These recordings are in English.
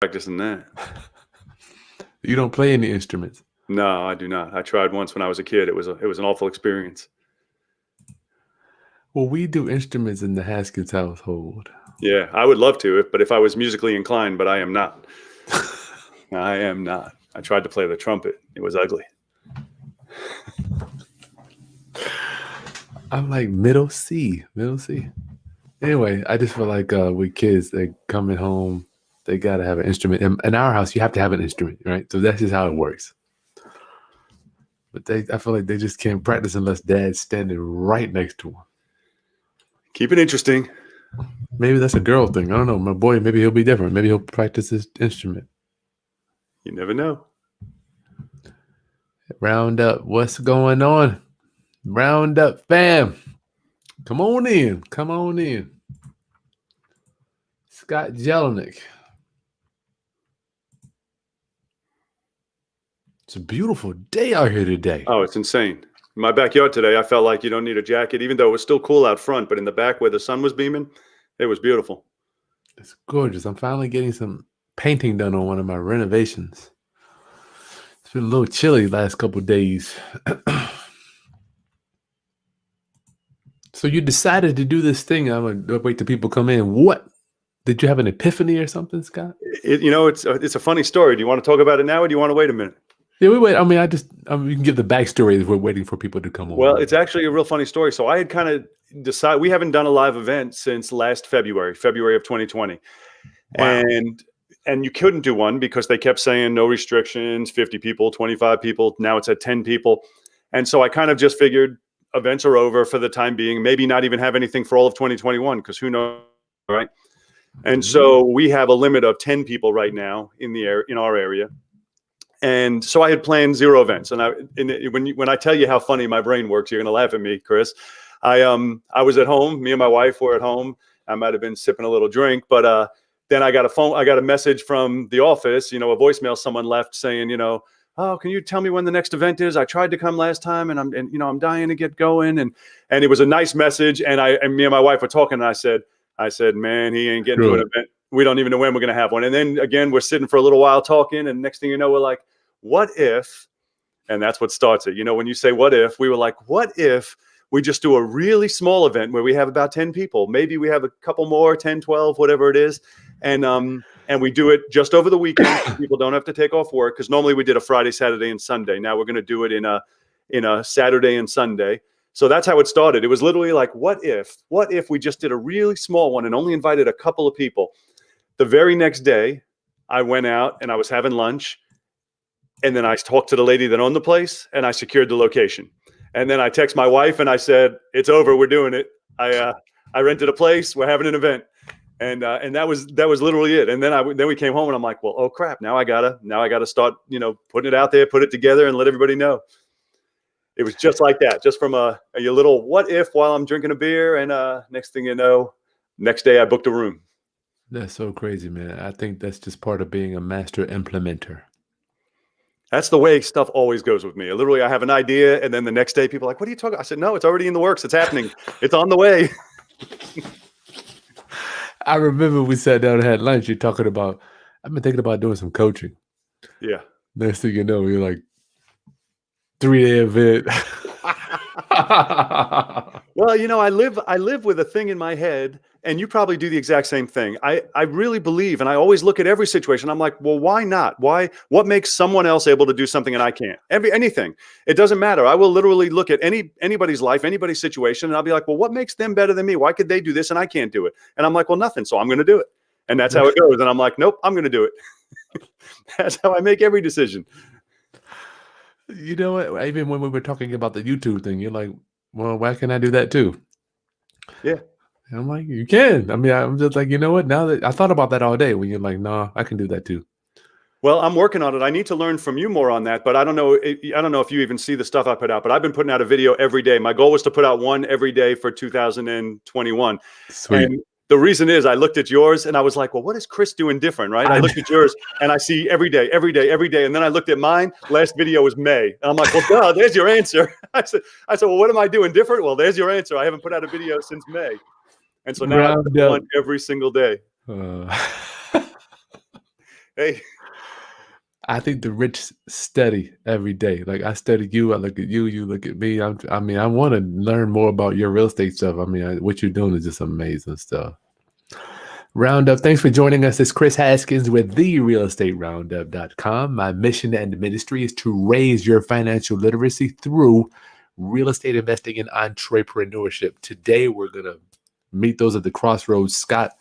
Practicing that. You don't play any instruments? No, I do not. I tried once when I was a kid. It was an awful experience. Well, we do instruments in the Haskins household. Yeah, I would love to, but if I was musically inclined, but I am not. I am not. I tried to play the trumpet. It was ugly. I'm like middle C. Anyway, I just feel like with kids, they coming home, they got to have an instrument. In our house, you have to have an instrument, right? So that's just how it works. But I feel like they just can't practice unless dad's standing right next to them. Keep it interesting. Maybe that's a girl thing. I don't know. My boy, maybe he'll be different. Maybe he'll practice his instrument. You never know. Round up. What's going on? Round up, fam. Come on in. Scott Jelinek. It's a beautiful day out here today. Oh, it's insane. In my backyard today, I felt like you don't need a jacket, even though it was still cool out front. But in the back where the sun was beaming, it was beautiful. It's gorgeous. I'm finally getting some painting done on one of my renovations. It's been a little chilly the last couple of days. So you decided to do this thing. I'm going to wait till people come in. What? Did you have an epiphany or something, Scott? It's a funny story. Do you want to talk about it now or do you want to wait a minute? Yeah, we wait. I mean, you can give the backstory as we're waiting for people to come on. Well, it's actually a real funny story. So I had kind of decided, we haven't done a live event since last February of 2020. Wow. And you couldn't do one because they kept saying no restrictions, 50 people, 25 people. Now it's at 10 people. And so I kind of just figured events are over for the time being, maybe not even have anything for all of 2021 because who knows, right? And so we have a limit of 10 people right now in our area. And so I had planned 0 events. And when I tell you how funny my brain works, you're going to laugh at me, Chris. I was at home. Me and my wife were at home. I might have been sipping a little drink, but then I got a message from the office, a voicemail someone left saying, oh, can you tell me when the next event is? I tried to come last time and I'm dying to get going. And it was a nice message. And me and my wife were talking and I said, man, he ain't getting to an event. We don't even know when we're going to have one. And then again, we're sitting for a little while talking. And next thing you know, we're like, what if, and that's what starts it. When you say, what if, we were like, what if we just do a really small event where we have about 10 people, maybe we have a couple more, 10, 12, whatever it is. And we do it just over the weekend. So people don't have to take off work. Cause normally we did a Friday, Saturday, and Sunday. Now we're going to do it in a Saturday and Sunday. So that's how it started. It was literally like, what if we just did a really small one and only invited a couple of people? The very next day, I went out and I was having lunch. And then I talked to the lady that owned the place and I secured the location. And then I text my wife and I said, it's over. We're doing it. I rented a place. We're having an event. And that was literally it. And then we came home and I'm like, well, oh crap. Now I gotta start, putting it out there, put it together and let everybody know. It was just like that, just from a little what if while I'm drinking a beer. And next thing you know, next day I booked a room. That's so crazy, man. I think that's just part of being a master implementer. That's the way stuff always goes with me. Literally, I have an idea, and then the next day, people are like, what are you talking about? I said, no, it's already in the works. It's happening. It's on the way. I remember we sat down and had lunch. You're talking about, I've been thinking about doing some coaching. Yeah. Next thing you know, you're like, 3-day event. Well, I live with a thing in my head, and you probably do the exact same thing. I really believe, and I always look at every situation. I'm like, well, why not? What makes someone else able to do something and I can't? Anything. It doesn't matter. I will literally look at anybody's life, anybody's situation, and I'll be like, well, what makes them better than me? Why could they do this and I can't do it? And I'm like, well, nothing. So I'm going to do it. And that's how it goes. And I'm like, nope, I'm going to do it. That's how I make every decision. You know what? Even when we were talking about the YouTube thing, you're like, well, why can't I do that too? Yeah. And I'm like, you can. I mean, I'm just like, you know what? Now that I thought about that all day when you're like, no, I can do that too. Well, I'm working on it. I need to learn from you more on that, but I don't know if you even see the stuff I put out, but I've been putting out a video every day. My goal was to put out one every day for 2021. Sweet. And the reason is I looked at yours and I was like, well, what is Chris doing different, right? I looked at yours and I see every day. And then I looked at mine. Last video was May. And I'm like, well, duh, there's your answer. I said, well, what am I doing different? Well, there's your answer. I haven't put out a video since May. And so now I put one every single day. Hey, I think the rich study every day. Like I study you, I look at you, you look at me. I mean, I want to learn more about your real estate stuff. I mean, what you're doing is just amazing stuff. Roundup, thanks for joining us. It's Chris Haskins with therealestateroundup.com. My mission and ministry is to raise your financial literacy through real estate investing and entrepreneurship. Today, we're going to meet those at the crossroads. Scott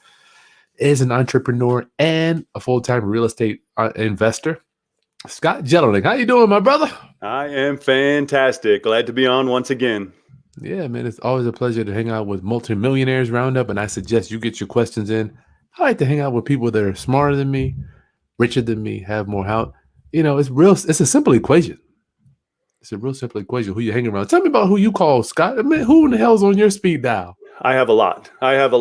is an entrepreneur and a full-time real estate investor. Scott Jelinek, how you doing, my brother? I am fantastic. Glad to be on once again. Yeah, man, it's always a pleasure to hang out with multimillionaires roundup, and I suggest you get your questions in. I like to hang out with people that are smarter than me, richer than me, have more house. You know, it's a simple equation. It's a real simple equation. Who you hang around? Tell me about who you call, Scott. I mean, who in the hell's on your speed dial? I have a lot. I have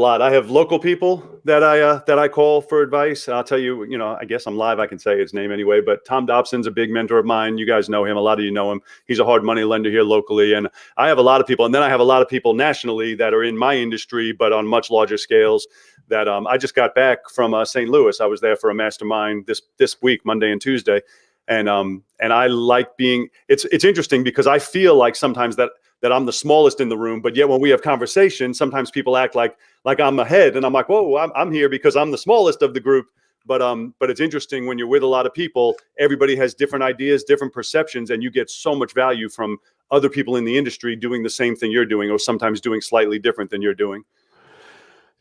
local people that I call for advice. I'll tell you, I guess I'm live. I can say his name anyway. But Tom Dobson's a big mentor of mine. You guys know him. A lot of you know him. He's a hard money lender here locally. And I have a lot of people. And then I have a lot of people nationally that are in my industry, but on much larger scales. That I just got back from St. Louis. I was there for a mastermind this week, Monday and Tuesday. And I like being. It's interesting because I feel like sometimes that I'm the smallest in the room, but yet when we have conversations, sometimes people act like I'm ahead, and I'm like, whoa, I'm here because I'm the smallest of the group. But it's interesting when you're with a lot of people, everybody has different ideas, different perceptions, and you get so much value from other people in the industry doing the same thing you're doing, or sometimes doing slightly different than you're doing.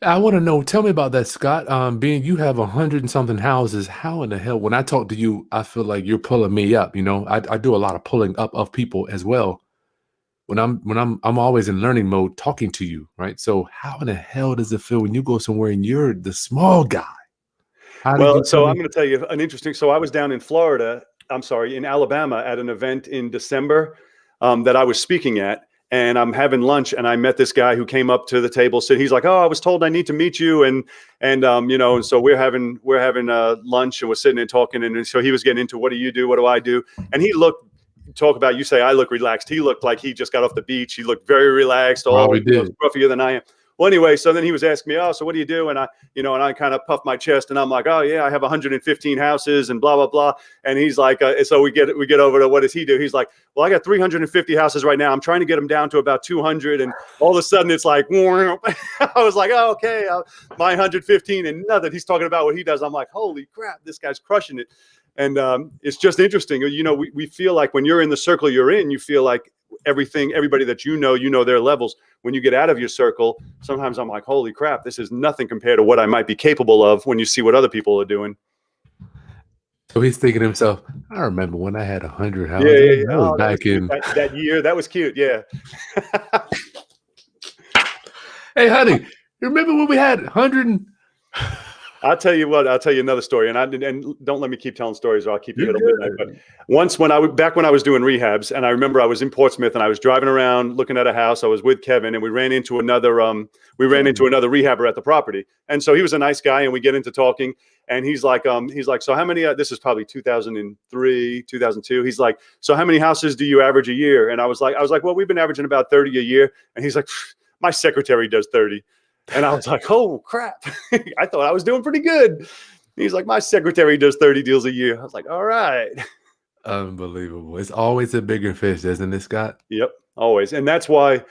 I want to know. Tell me about that, Scott. Being you have 100 and something houses, how in the hell? When I talk to you, I feel like you're pulling me up. You know, I do a lot of pulling up of people as well. When I'm always in learning mode talking to you, right? So how in the hell does it feel when you go somewhere and you're the small guy? Well, so I'm going to tell you an interesting. So I was down in in Alabama at an event in December that I was speaking at, and I'm having lunch, and I met this guy who came up to the table. Said he's like, "Oh, I was told I need to meet you," and so we're having lunch, and we're sitting and talking, and so he was getting into what do you do, what do I do, and he looked. Talk about, you say I look relaxed. He looked like he just got off the beach. He looked very relaxed, all scruffier than I am. Well, anyway, so then he was asking me, oh, so what do you do? And I kind of puffed my chest, and I'm like, oh yeah, I have 115 houses and blah, blah, blah. And he's like, so we get over to what does he do? He's like, well, I got 350 houses right now. I'm trying to get them down to about 200. And all of a sudden it's like, I was like, oh, okay, my 115 and nothing. He's talking about what he does. I'm like, holy crap, this guy's crushing it. And it's just interesting. We feel like when you're in the circle you're in, you feel like everybody that you know their levels. When you get out of your circle, sometimes I'm like, holy crap, this is nothing compared to what I might be capable of when you see what other people are doing. So he's thinking to himself, I remember when I had 100 houses. Yeah. That was back in that year. That was cute. Yeah. Hey, honey, you remember when we had 100? I'll tell you what. I'll tell you another story, and don't let me keep telling stories, or I'll keep you at midnight. But once, when I was doing rehabs, and I remember I was in Portsmouth, and I was driving around looking at a house. I was with Kevin, and we ran into another rehabber at the property. And so he was a nice guy, and we get into talking, and he's like, so how many? This is probably 2003, 2002. He's like, so how many houses do you average a year? And I was like, well, we've been averaging about 30 a year. And he's like, my secretary does 30. And I was like, oh, crap. I thought I was doing pretty good. He's like, my secretary does 30 deals a year. I was like, all right. Unbelievable. It's always a bigger fish, isn't it, Scott? Yep, always. And that's why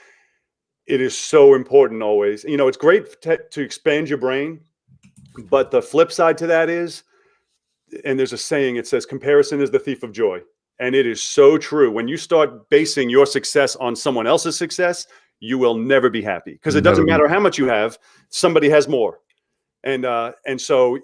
it is so important always. It's great to expand your brain. But the flip side to that is, and there's a saying, it says, comparison is the thief of joy. And it is so true. When you start basing your success on someone else's success, you will never be happy, because it doesn't matter how much you have, somebody has more. And so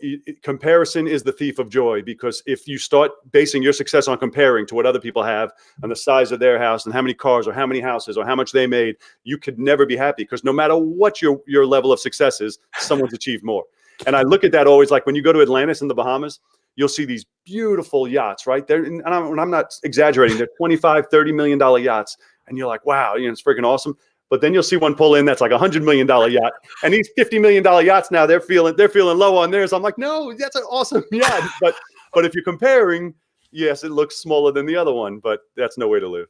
comparison is the thief of joy, because if you start basing your success on comparing to what other people have and the size of their house and how many cars or how many houses or how much they made, you could never be happy, because no matter what your level of success is, someone's achieved more. And I look at that always, like when you go to Atlantis in the Bahamas, you'll see these beautiful yachts, right? And I'm not exaggerating. They're $25, $30 million yachts. And you're like, wow, it's freaking awesome. But then you'll see one pull in that's like $100 million yacht, and these $50 million yachts now they're feeling low on theirs. I'm like, no, that's an awesome yacht. But if you're comparing, yes, it looks smaller than the other one, but that's no way to live.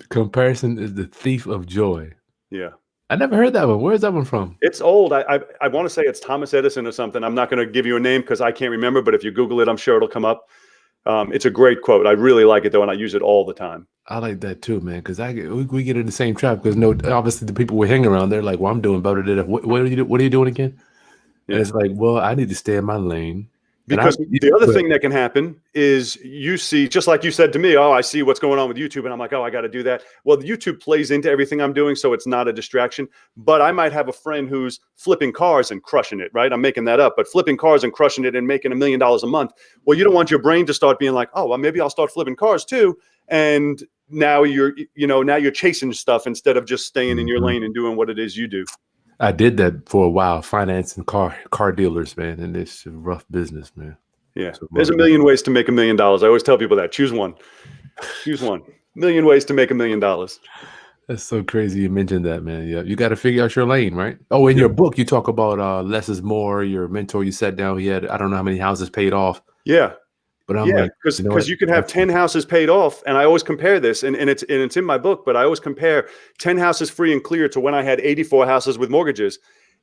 Comparison is the thief of joy. Yeah. I never heard that one. Where's that one from? It's old. I want to say it's Thomas Edison or something. I'm not going to give you a name because I can't remember, but if you Google it, I'm sure it'll come up. It's a great quote. I really like it though, and I use it all the time. I like that too, man, because we get in the same trap because obviously the people we hang around, they're like, well, I'm doing better than that. What are you doing again? Yeah. And it's like, well, I need to stay in my lane. Because the other thing that can happen is you see, just like you said to me, oh, I see what's going on with YouTube. And I'm like, oh, I got to do that. Well, the YouTube plays into everything I'm doing, so it's not a distraction. But I might have a friend who's flipping cars and crushing it, right? I'm making that up, but flipping cars and crushing it and making $1 million a month. Well, you don't want your brain to start being like, oh, well, maybe I'll start flipping cars too. And now you're chasing stuff instead of just staying in your lane and doing what it is you do. I did that for a while, financing car dealers, man, and it's a rough business, man. Yeah, there's a million ways to make $1 million. I always tell people that. Choose one. Choose one. Million ways to make $1 million. That's so crazy you mentioned that, man. Yeah, you got to figure out your lane, right? Oh, in your book, you talk about less is more. Your mentor, you sat down, he had, I don't know how many houses paid off. Yeah. But I'm like, because you can have 10 houses paid off, and I always compare this, and it's in my book, but I always compare 10 houses free and clear to when I had 84 houses with mortgages.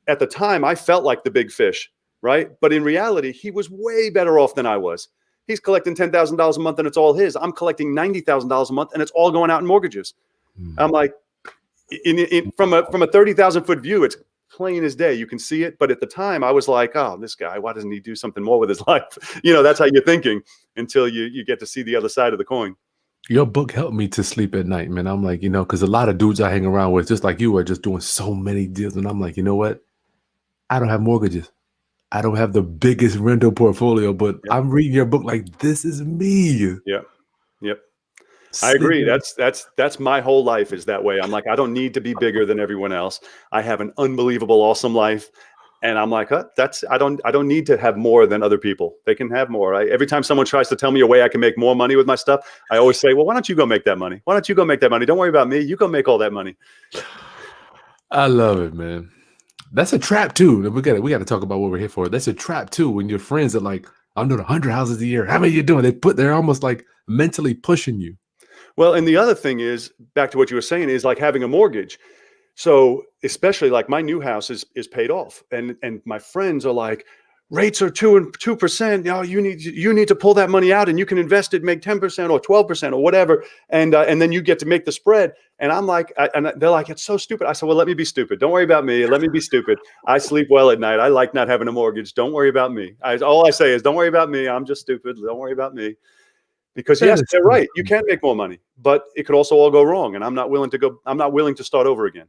At the time, I felt like the big fish, right? But in reality, he was way better off than I was. He's collecting $10,000 a month, and it's all his. I'm collecting $90,000 a month, and it's all going out in mortgages. I'm like, from a 30,000 foot view, it's plain as day. You can see it. But at the time I was like, oh, this guy, why doesn't he do something more with his life? That's how you're thinking until you get to see the other side of the coin. Your book helped me to sleep at night, man. I'm like, because a lot of dudes I hang around with, just like you, are just doing so many deals. And I'm like, you know what? I don't have mortgages. I don't have the biggest rental portfolio, but I'm reading your book like, this is me. Yeah. Yep. I agree. That's my whole life is that way. I'm like, I don't need to be bigger than everyone else. I have an unbelievable, awesome life. And I'm like, I don't need to have more than other people. They can have more. Every time someone tries to tell me a way I can make more money with my stuff, I always say, well, why don't you go make that money? Why don't you go make that money? Don't worry about me. You go make all that money. I love it, man. That's a trap too. We got to talk about what we're here for. That's a trap too. When your friends are like, I'm doing 100 houses a year. How many are you doing? They're almost like mentally pushing you. Well, and the other thing is, back to what you were saying, is like having a mortgage. So especially like my new house is paid off, and my friends are like, rates are 2%. You need to pull that money out, and you can invest it, make 10% or 12% or whatever, and then you get to make the spread. And I'm like, and they're like, it's so stupid. I said, well, let me be stupid. Don't worry about me. Let me be stupid. I sleep well at night. I like not having a mortgage. Don't worry about me. All I say is, don't worry about me. I'm just stupid. Don't worry about me. Because yes, they're right. You can make more money, but it could also all go wrong. And I'm not willing to start over again.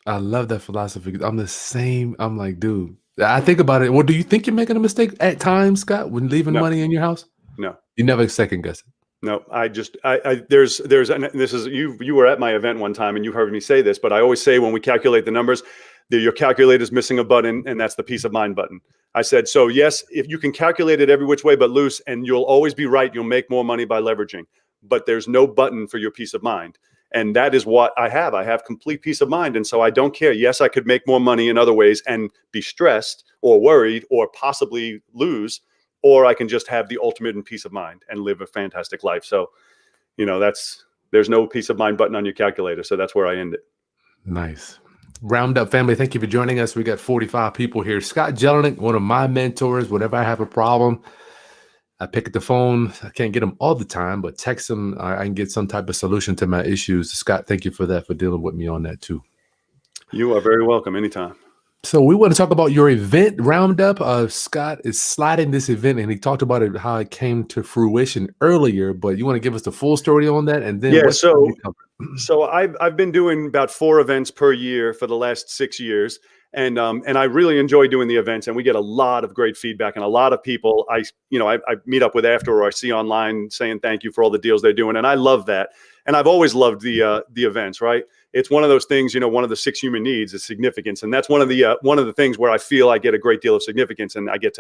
I love that philosophy. I'm the same. I'm like, dude, I think about it. Well, do you think you're making a mistake at times, Scott, when leaving money in your house? No. You never second guess it. No, there's, and this is, you were at my event one time and you heard me say this, but I always say when we calculate the numbers, your calculator's missing a button, and that's the peace of mind button. I said, so yes, if you can calculate it every which way but loose, and you'll always be right, you'll make more money by leveraging, but there's no button for your peace of mind. And that is what I have. I have complete peace of mind. And so I don't care. Yes, I could make more money in other ways and be stressed or worried or possibly lose, or I can just have the ultimate in peace of mind and live a fantastic life. So, there's no peace of mind button on your calculator. So that's where I end it. Nice. Roundup family, thank you for joining us. We got 45 people here. Scott Jelinek, one of my mentors. Whenever I have a problem, I pick up the phone. I can't get him all the time, but text him. I can get some type of solution to my issues. Scott, thank you for that, for dealing with me on that too. You are very welcome anytime. So we want to talk about your event roundup. Scott is sliding this event, and he talked about it, how it came to fruition earlier, but you want to give us the full story on that? And then so I've been doing about 4 events per year for the last 6 years. And I really enjoy doing the events, and we get a lot of great feedback, and a lot of people I meet up with after, or I see online saying thank you for all the deals they're doing. And I love that. And I've always loved the events, right? It's one of those things, one of the 6 human needs is significance. And that's one of the things where I feel I get a great deal of significance, and I get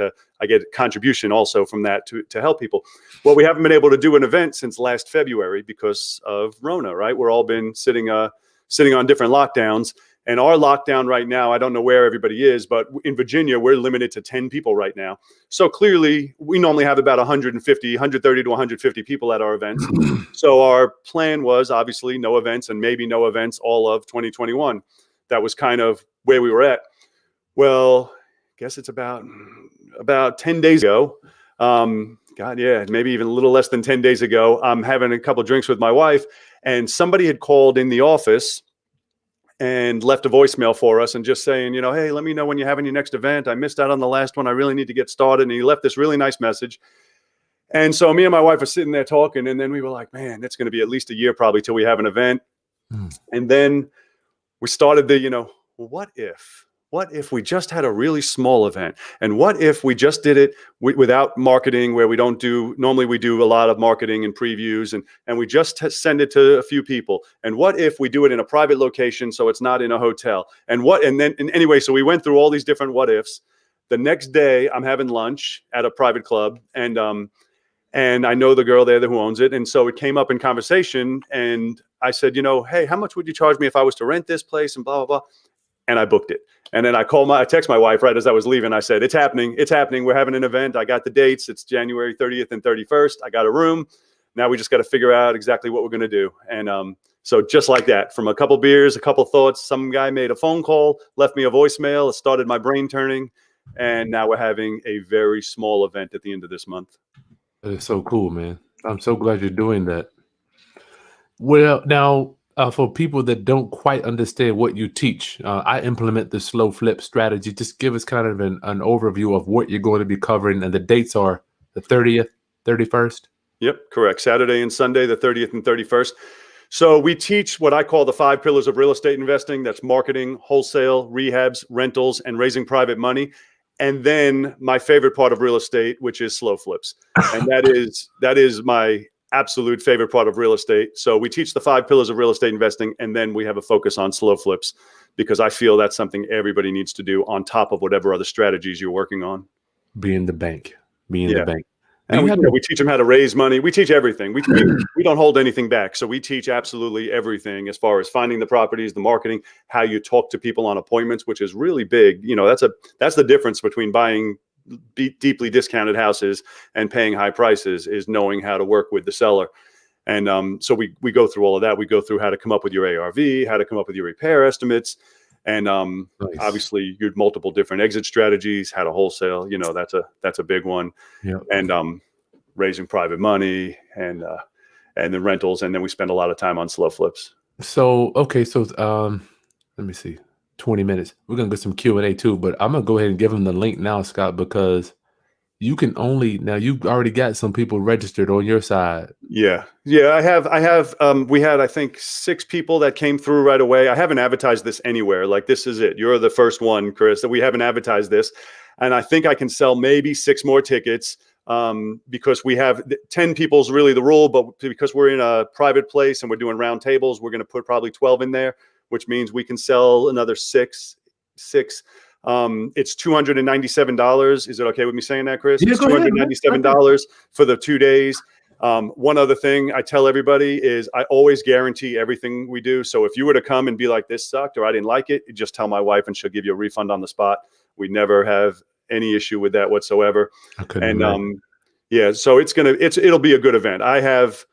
contribution also from that to help people. Well, we haven't been able to do an event since last February because of Rona, right? We're all been sitting on different lockdowns. And our lockdown right now, I don't know where everybody is, but in Virginia, we're limited to 10 people right now. So clearly, we normally have about 130 to 150 people at our events. So our plan was obviously no events, and maybe no events all of 2021. that was kind of where we were at. Well, I guess it's about 10 days ago. God, yeah, maybe even a little less than 10 days ago. I'm having a couple of drinks with my wife, and somebody had called in the office and left a voicemail for us and just saying, hey, let me know when you're having your next event. I missed out on the last one. I really need to get started. And he left this really nice message. And so me and my wife are sitting there talking, and then we were like, man, it's going to be at least a year probably till we have an event. And then we started the, what if we just had a really small event? And what if we just did it without marketing, where normally we do a lot of marketing and previews, and we just send it to a few people? And what if we do it in a private location, so it's not in a hotel? And anyway, so we went through all these different what ifs. The next day I'm having lunch at a private club, and I know the girl there who owns it. And so it came up in conversation, and I said, hey, how much would you charge me if I was to rent this place, and blah, blah, blah. And I booked it. And then I text my wife right as I was leaving. I said, it's happening. We're having an event. I got the dates. It's January 30th and 31st. I got a room. Now we just got to figure out exactly what we're going to do. And so just like that, from a couple beers, a couple thoughts, some guy made a phone call, left me a voicemail. It started my brain turning. And now we're having a very small event at the end of this month. That is so cool, man. I'm so glad you're doing that. Well, now, for people that don't quite understand what you teach, I implement the slow flip strategy. Just give us kind of an overview of what you're going to be covering. And the dates are the 30th, 31st. Yep, correct. Saturday and Sunday, the 30th and 31st. So we teach what I call the 5 pillars of real estate investing. That's marketing, wholesale, rehabs, rentals, and raising private money. And then my favorite part of real estate, which is slow flips. And that is my absolute favorite part of real estate. So we teach the 5 pillars of real estate investing, and then we have a focus on slow flips, because I feel that's something everybody needs to do on top of whatever other strategies you're working on. Being the bank. The bank. And we teach them how to raise money. We teach everything. We don't hold anything back. So we teach absolutely everything, as far as finding the properties, the marketing, how you talk to people on appointments, which is really big. That's the difference between buying deeply discounted houses and paying high prices, is knowing how to work with the seller. And so we go through all of that. We go through how to come up with your ARV, how to come up with your repair estimates, and nice. Obviously your multiple different exit strategies, how to wholesale. That's a big one. Yep. And raising private money, and the rentals, and then we spend a lot of time on slow flips. So let me see. 20 minutes. We're going to get some Q&A too, but I'm going to go ahead and give them the link now, Scott, because you've already got some people registered on your side. Yeah. I have, we had, I think 6 people that came through right away. I haven't advertised this anywhere. Like, this is it. You're the first one, Chris, that we haven't advertised this. And I think I can sell maybe 6 more tickets, because we have 10 people is really the rule, but because we're in a private place and we're doing round tables, we're going to put probably 12 in there, which means we can sell another six. It's $297. Is it okay with me saying that, Chris? Yeah, it's $297 for the 2 days. One other thing I tell everybody is I always guarantee everything we do. So if you were to come and be like, this sucked or I didn't like it, you just tell my wife and she'll give you a refund on the spot. We never have any issue with that whatsoever. So it'll be a good event. I have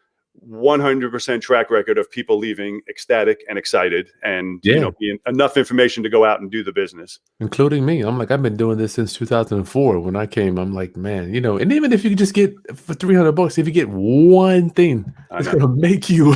100% track record of people leaving ecstatic and excited, and being enough information to go out and do the business, including me. I'm like, I've been doing this since 2004. When I came, I'm like, man, and even if you just get for $300, if you get one thing, it's going to make you,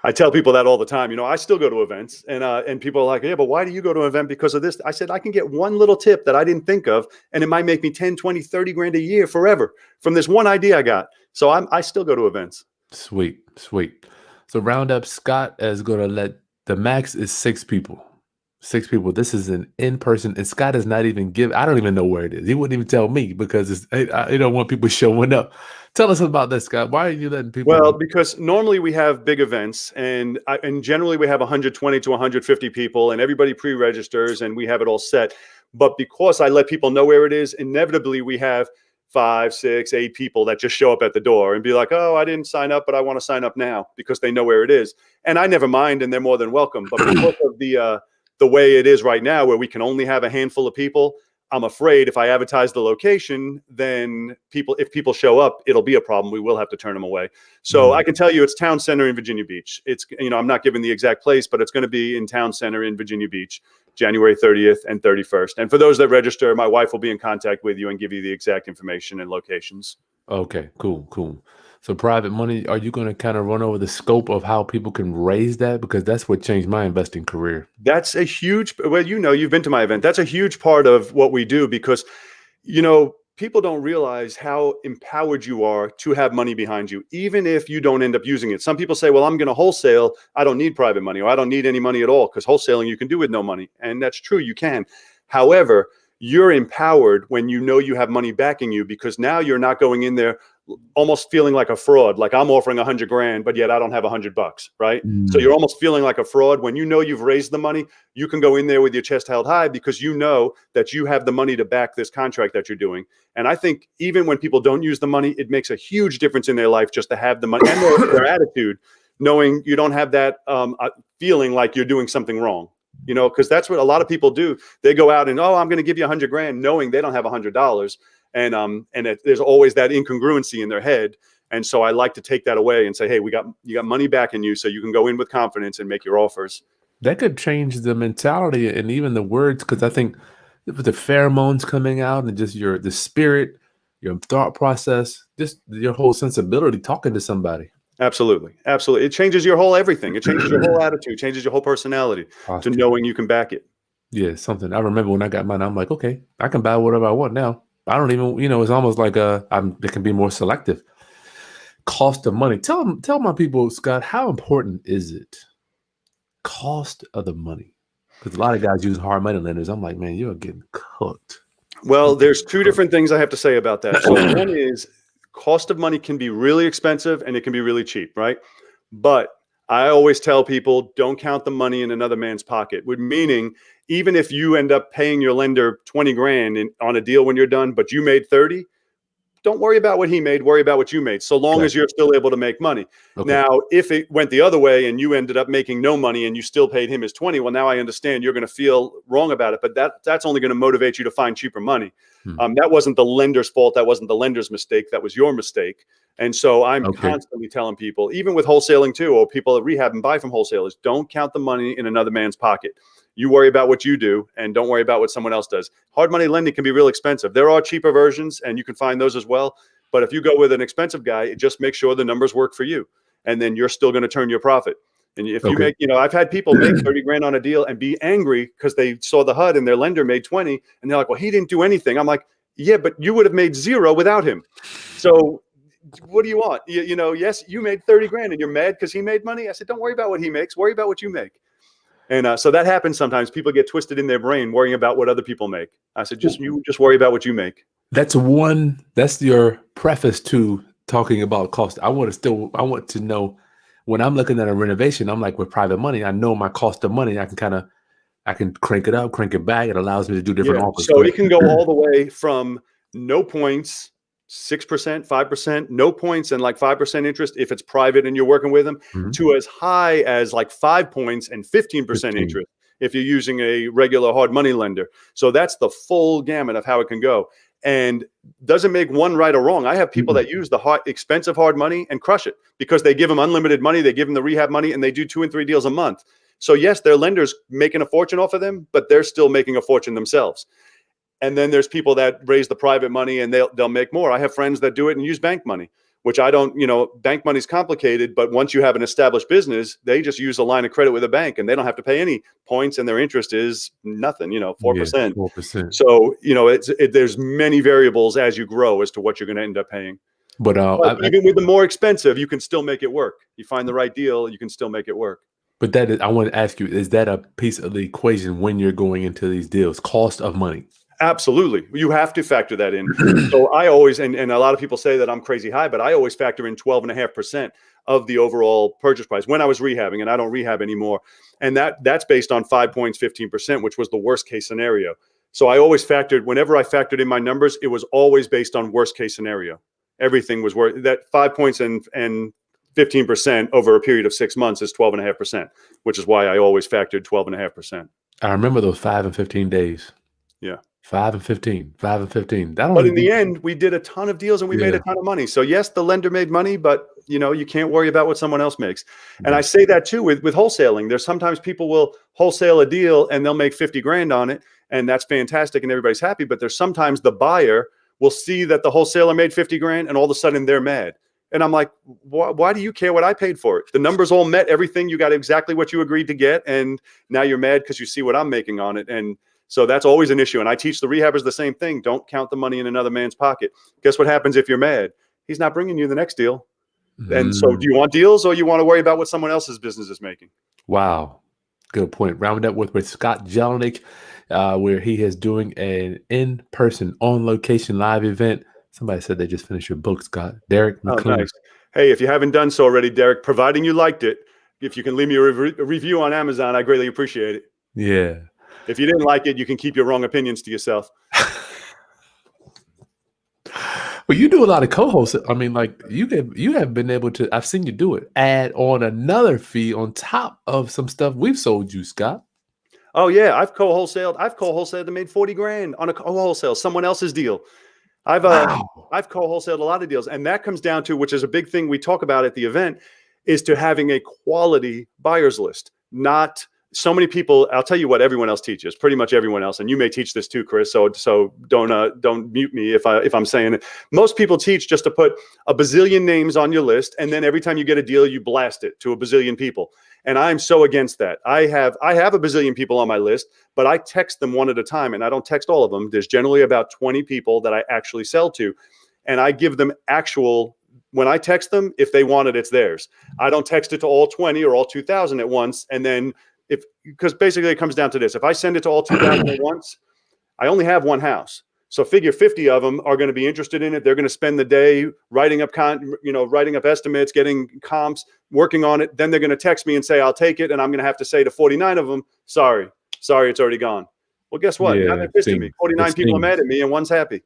I tell people that all the time. I still go to events, and people are like, yeah, but why do you go to an event? Because of this. I said, I can get one little tip that I didn't think of, and it might make me 10, 20, 30 grand a year forever from this one idea I got. So I still go to events. Sweet. So round up, Scott is going to the max is 6 people. 6 people. This is an in-person, and Scott is not even I don't even know where it is. He wouldn't even tell me, because I don't want people showing up. Tell us about this, Scott. Why are you letting people? Well, because normally we have big events, and generally we have 120 to 150 people, and everybody pre-registers, and we have it all set. But because I let people know where it is, inevitably we have 5, 6, 8 people that just show up at the door and be like, oh, I didn't sign up, but I want to sign up now, because they know where it is. And I never mind, and they're more than welcome. But because of the way it is right now, where we can only have a handful of people, I'm afraid if I advertise the location, then if people show up, it'll be a problem. We will have to turn them away. So I can tell you it's Town Center in Virginia Beach. It's, I'm not giving the exact place, but it's going to be in Town Center in Virginia Beach, January 30th and 31st. And for those that register, my wife will be in contact with you and give you the exact information and locations. Okay, cool. So private money, are you going to kind of run over the scope of how people can raise that? Because that's what changed my investing career. That's a huge, well, you've been to my event. That's a huge part of what we do because, people don't realize how empowered you are to have money behind you, even if you don't end up using it. Some people say, well, I'm going to wholesale. I don't need private money, or I don't need any money at all, because wholesaling you can do with no money. And that's true. You can. However, you're empowered when you know you have money backing you, because now you're not going in there almost feeling like a fraud. Like, I'm offering $100,000, but yet I don't have $100, right? So you're almost feeling like a fraud. When you know you've raised the money, you can go in there with your chest held high, because you know that you have the money to back this contract that you're doing. And I think even when people don't use the money, it makes a huge difference in their life just to have the money and their attitude, knowing you don't have that feeling like you're doing something wrong. Because that's what a lot of people do. They go out and, I'm going to give you $100,000, knowing they don't have $100. And there's always that incongruency in their head. And so I like to take that away and say, hey, you got money backing you, so you can go in with confidence and make your offers. That could change the mentality and even the words, because I think with the pheromones coming out and just the spirit, your thought process, just your whole sensibility talking to somebody. Absolutely. It changes your whole everything. It changes your whole attitude, changes your whole personality to knowing you can back it. Yeah, something. I remember when I got mine, I'm like, okay, I can buy whatever I want now. I don't even, it's almost like it can be more selective. Cost of money. Tell my people, Scott, how important is it? Cost of the money. Because a lot of guys use hard money lenders. I'm like, man, you're getting cooked. Well, there's two different things I have to say about that. So one is, cost of money can be really expensive and it can be really cheap, right? But I always tell people, don't count the money in another man's pocket. Meaning, even if you end up paying your lender $20,000 on a deal when you're done, but you made 30, don't worry about what he made, worry about what you made, so long as you're still able to make money. Okay. Now, if it went the other way and you ended up making no money and you still paid him his 20, well, now I understand you're going to feel wrong about it, but that's only going to motivate you to find cheaper money. That wasn't the lender's fault. That wasn't the lender's mistake. That was your mistake. And so I'm constantly telling people, even with wholesaling too, or people that rehab and buy from wholesalers, don't count the money in another man's pocket. You worry about what you do and don't worry about what someone else does. Hard money lending can be real expensive. There are cheaper versions and you can find those as well. But if you go with an expensive guy, just make sure the numbers work for you. And then you're still going to turn your profit. And if you make, I've had people make $30,000 on a deal and be angry because they saw the HUD and their lender made 20. And they're like, well, he didn't do anything. I'm like, yeah, but you would have made zero without him. So what do you want? Yes, you made $30,000 and you're mad because he made money. I said, don't worry about what he makes. Worry about what you make. And so that happens sometimes. People get twisted in their brain worrying about what other people make. I said, just worry about what you make. That's your preface to talking about cost. I want to know, when I'm looking at a renovation, I'm like, with private money, I know my cost of money. I can crank it up, crank it back. It allows me to do different offers. So it can go all the way from no points, 6%, 5%, no points, and like 5% interest if it's private and you're working with them, to as high as like 5 points and 15% interest if you're using a regular hard money lender. So that's the full gamut of how it can go. And doesn't make one right or wrong. I have people that use the expensive hard money and crush it because they give them unlimited money. They give them the rehab money and they do 2 and 3 deals a month. So yes, their lender's making a fortune off of them, but they're still making a fortune themselves. And then there's people that raise the private money and they'll make more. I have friends that do it and use bank money, which I don't, bank money's complicated, but once you have an established business, they just use a line of credit with a bank and they don't have to pay any points and their interest is nothing, 4%. 4%. So, there's many variables as you grow as to what you're going to end up paying. But even with the more expensive, you can still make it work. You find the right deal, you can still make it work. But I want to ask you, is that a piece of the equation when you're going into these deals? Cost of money? Absolutely. You have to factor that in. So I always, and a lot of people say that I'm crazy high, but I always factor in 12.5% of the overall purchase price when I was rehabbing, and I don't rehab anymore. And that's based on 5 points, 15%, which was the worst case scenario. So I always whenever I factored in my numbers, it was always based on worst case scenario. Everything was worth that 5 points and 15% over a period of 6 months is 12.5%, which is why I always factored 12.5%. I remember those 5 and 15 days. Yeah. 5 and 15, 5 and 15. That But only in the be end, we did a ton of deals and we made a yeah. ton of money. So yes, the lender made money, but you can't worry about what someone else makes. And I Right. say that too with wholesaling. There's sometimes people will wholesale a deal and they'll make 50 grand on it, and that's fantastic and everybody's happy. But there's sometimes the buyer will see that the wholesaler made 50 grand and all of a sudden they're mad. And I'm like, why do you care what I paid for it? The numbers all met everything. You got exactly what you agreed to get. And now you're mad because you see what I'm making on it. And so that's always an issue. And I teach the rehabbers the same thing. Don't count the money in another man's pocket. Guess what happens if you're mad? He's not bringing you the next deal. And so do Mm. you want deals or you want to worry about what someone else's business is making? Wow. Good point. Round up with Scott Jelinek, where he is doing an in-person, on-location live event. Somebody said they just finished your book, Scott. Derek Oh, McClune. nice. Hey, if you haven't done so already, Derek, providing you liked it, if you can leave me a review on Amazon, I greatly appreciate it. Yeah. If you didn't like it, you can keep your wrong opinions to yourself. Well, you do a lot of co-hosts. I mean, like you have been able to. I've seen you do it. Add on another fee on top of some stuff we've sold you, Scott. Oh yeah, I've co-wholesaled and made 40 grand on a co-wholesale, someone else's deal. I've Wow. I've co-wholesaled a lot of deals, and that comes down to, which is a big thing we talk about at the event, is to having a quality buyers list. Not so many people. I'll tell you what everyone else teaches. Pretty much everyone else, and you may teach this too, Chris. So don't mute me if I'm saying it. Most people teach just to put a bazillion names on your list, and then every time you get a deal, you blast it to a bazillion people. And I'm so against that. I have a bazillion people on my list, but I text them one at a time, and I don't text all of them. There's generally about 20 people that I actually sell to, and I give them actual. When I text them, if they want it, it's theirs. I don't text it to all 20 or all 2,000 at once. And then because basically it comes down to this: if I send it to all 2,000 at once, I only have one house. So figure 50 of them are going to be interested in it. They're going to spend the day writing up estimates, getting comps, working on it. Then they're going to text me and say, I'll take it. And I'm going to have to say to 49 of them, sorry, it's already gone. Well, guess what? Now Yeah. they're pissed at me. 49 people are mad at me and one's happy.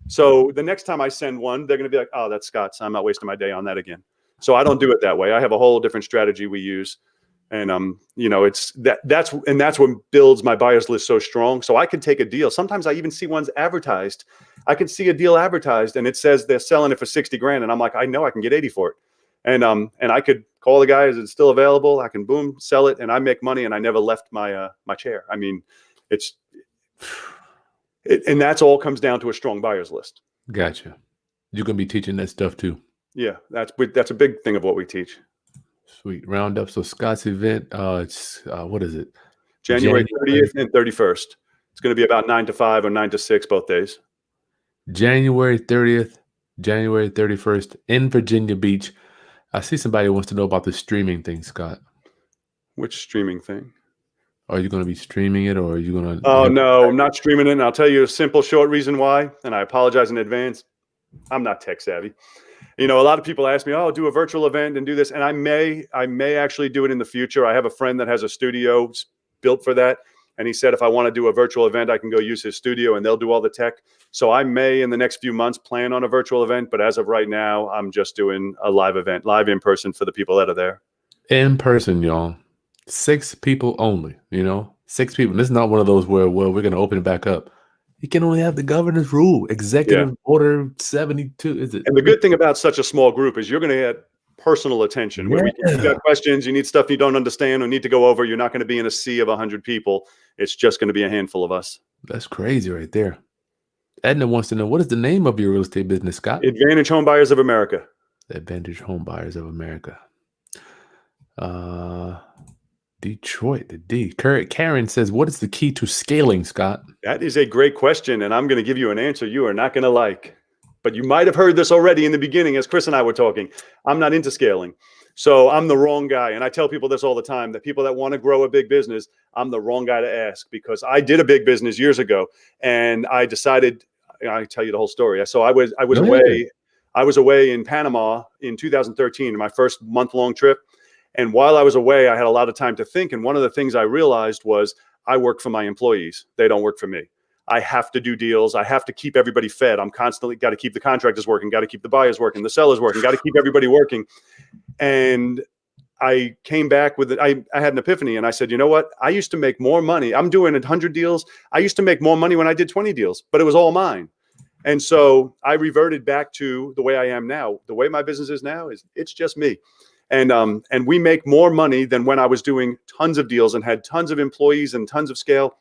So the next time I send one, they're going to be like, oh, that's Scott's. I'm not wasting my day on that again. So I don't do it that way. I have a whole different strategy we use. And it's that's what builds my buyers list so strong. So I can take a deal. Sometimes I even see ones advertised. I can see a deal advertised and it says they're selling it for 60 grand. And I'm like, I know I can get 80 for it. And I could call the guy, is it still available? I can boom, sell it, and I make money. And I never left my chair. I mean, and that's all comes down to a strong buyers list. Gotcha. You're gonna be teaching that stuff too. Yeah, that's a big thing of what we teach. Sweet. Round up. So Scott's event, it's what is it? January 30th and 31st. It's going to be about 9 to 5 or 9 to 6 both days. January 30th, January 31st in Virginia Beach. I see somebody wants to know about the streaming thing, Scott. Which streaming thing? Are you going to be streaming it or are you going to? Oh, no, I'm not streaming it. And I'll tell you a simple, short reason why. And I apologize in advance. I'm not tech savvy. A lot of people ask me, oh, do a virtual event and do this. And I may actually do it in the future. I have a friend that has a studio built for that. And he said, if I want to do a virtual event, I can go use his studio and they'll do all the tech. So I may, in the next few months, plan on a virtual event. But as of right now, I'm just doing a live event, live in person for the people that are there. In person, y'all. 6 people only, 6 people. This is not one of those where, well, we're going to open it back up. You can only have the governor's rule, executive order 72. Is it? And the good thing about such a small group is you're going to get personal attention. Where you got questions, you need stuff you don't understand or need to go over. You're not going to be in a sea of 100 people. It's just going to be a handful of us. That's crazy right there. Edna wants to know, what is the name of your real estate business, Scott? Advantage Home Buyers of America. Advantage Home Buyers of America. Detroit, the D. Karen says, what is the key to scaling, Scott? That is a great question, and I'm going to give you an answer you are not going to like. But you might have heard this already in the beginning as Chris and I were talking. I'm not into scaling. So I'm the wrong guy. And I tell people this all the time, that people that want to grow a big business, I'm the wrong guy to ask, because I did a big business years ago and I decided, I tell you the whole story. So I was away in Panama in 2013, my first month-long trip. And while I was away, I had a lot of time to think. And one of the things I realized was I work for my employees. They don't work for me. I have to do deals. I have to keep everybody fed. I'm constantly got to keep the contractors working, got to keep the buyers working, the sellers working, got to keep everybody working. And I came back with it. I had an epiphany, and I said, you know what? I used to make more money. I'm doing 100 deals. I used to make more money when I did 20 deals, but it was all mine. And so I reverted back to the way I am now. The way my business is now is it's just me. And we make more money than when I was doing tons of deals and had tons of employees and tons of scale.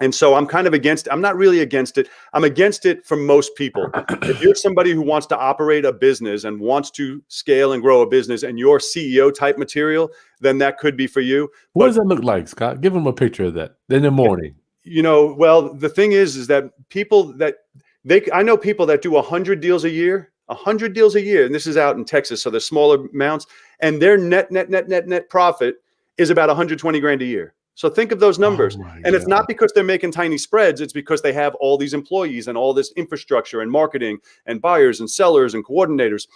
And so I'm kind of against, I'm not really against it. I'm against it for most people. If you're somebody who wants to operate a business and wants to scale and grow a business and you're CEO type material, then that could be for you. What does that look like, Scott? Give them a picture of that in the morning. You know, well, the thing is that people that I know people that do 100 deals a year, 100 deals a year. And this is out in Texas. So they're smaller amounts, and their net profit is about 120 grand a year. So think of those numbers. And it's not because they're making tiny spreads. It's because they have all these employees and all this infrastructure and marketing and buyers and sellers and coordinators,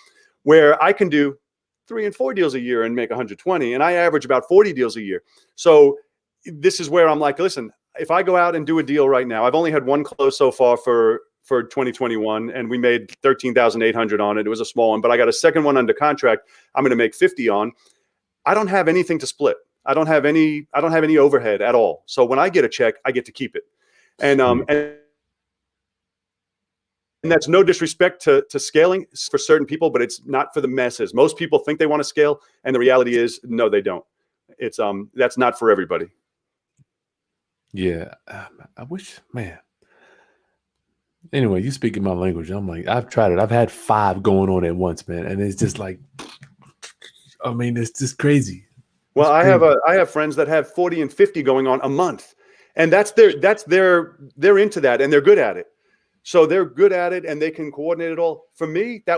where I can do 3 and 4 deals a year and make 120. And I average about 40 deals a year. So this is where I'm like, listen, if I go out and do a deal right now, I've only had one close so far for 2021, and we made 13,800 on it. It was a small one, but I got a second one under contract. I'm going to make 50 on. I don't have anything to split. I don't have any overhead at all. So when I get a check, I get to keep it. And that's no disrespect to scaling for certain people, but it's not for the masses. Most people think they want to scale, and the reality is, no, they don't. It's that's not for everybody. Yeah, I wish, man. Anyway, you speaking my language. I'm like, I've tried it. I've had 5 going on at once, man, and it's just like, I mean, it's just crazy. Well, I have friends that have 40 and 50 going on a month, and they're into that, and they're good at it. So they're good at it, and they can coordinate it all. For me, I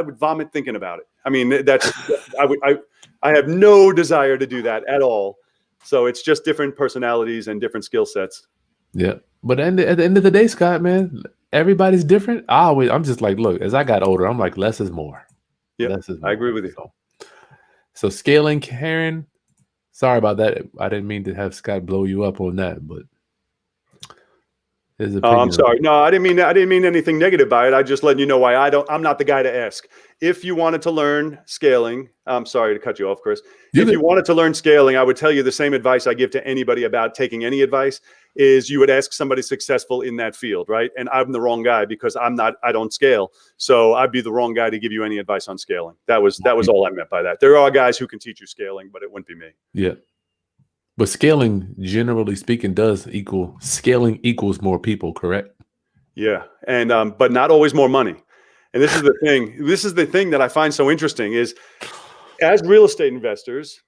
would vomit thinking about it. I mean, I have no desire to do that at all. So it's just different personalities and different skill sets. Yeah, but at the end of the day, Scott, man, everybody's different. I'm just like, look, as I got older, I'm like, less is more. Yeah, I agree with you. So scaling, Karen. Sorry about that. I didn't mean to have Scott blow you up on that, but his opinion. I'm sorry. No, I didn't mean anything negative by it. I just letting you know why I'm not the guy to ask. If you wanted to learn scaling, I'm sorry to cut you off, Chris. If you wanted to learn scaling, I would tell you the same advice I give to anybody about taking any advice is you would ask somebody successful in that field, right? And I'm the wrong guy because I don't scale. So I'd be the wrong guy to give you any advice on scaling. That was all I meant by that. There are guys who can teach you scaling, but it wouldn't be me. Yeah. But scaling, generally speaking, scaling equals more people, correct? Yeah. And but not always more money. And this is the thing. This is the thing that I find so interesting is as real estate investors,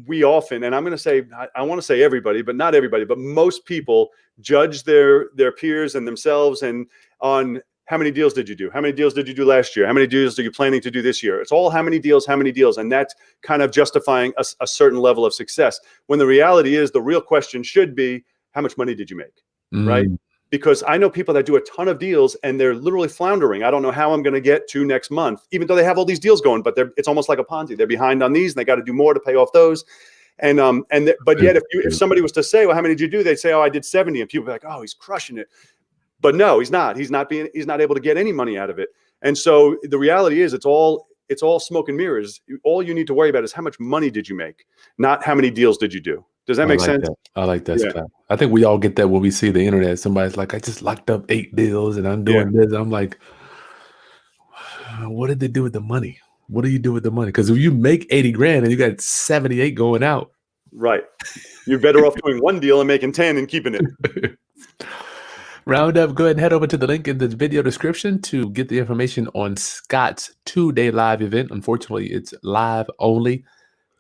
we often, and I'm going to say, I want to say everybody, but not everybody, but most people judge their peers and themselves and on how many deals did you do? How many deals did you do last year? How many deals are you planning to do this year? It's all how many deals. And that's kind of justifying a certain level of success. When the reality is the real question should be, how much money did you make? Right? Because I know people that do a ton of deals and they're literally floundering. I don't know how I'm going to get to next month, even though they have all these deals going, but it's almost like a Ponzi. They're behind on these and they got to do more to pay off those. But yet if somebody was to say, well, how many did you do? They'd say, oh, I did 70. And people are like, oh, he's crushing it. But no, he's not. He's not able to get any money out of it. And so the reality is it's all smoke and mirrors. All you need to worry about is how much money did you make, not how many deals did you do. Does that make sense? I like that, Scott. I think we all get that when we see the internet. Somebody's like, I just locked up 8 deals and I'm doing this. I'm like, what did they do with the money? What do you do with the money? Because if you make 80 grand and you got 78 going out. Right. You're better off doing 1 deal and making 10 and keeping it. Round up, go ahead and head over to the link in the video description to get the information on Scott's 2-day live event. Unfortunately, it's live only.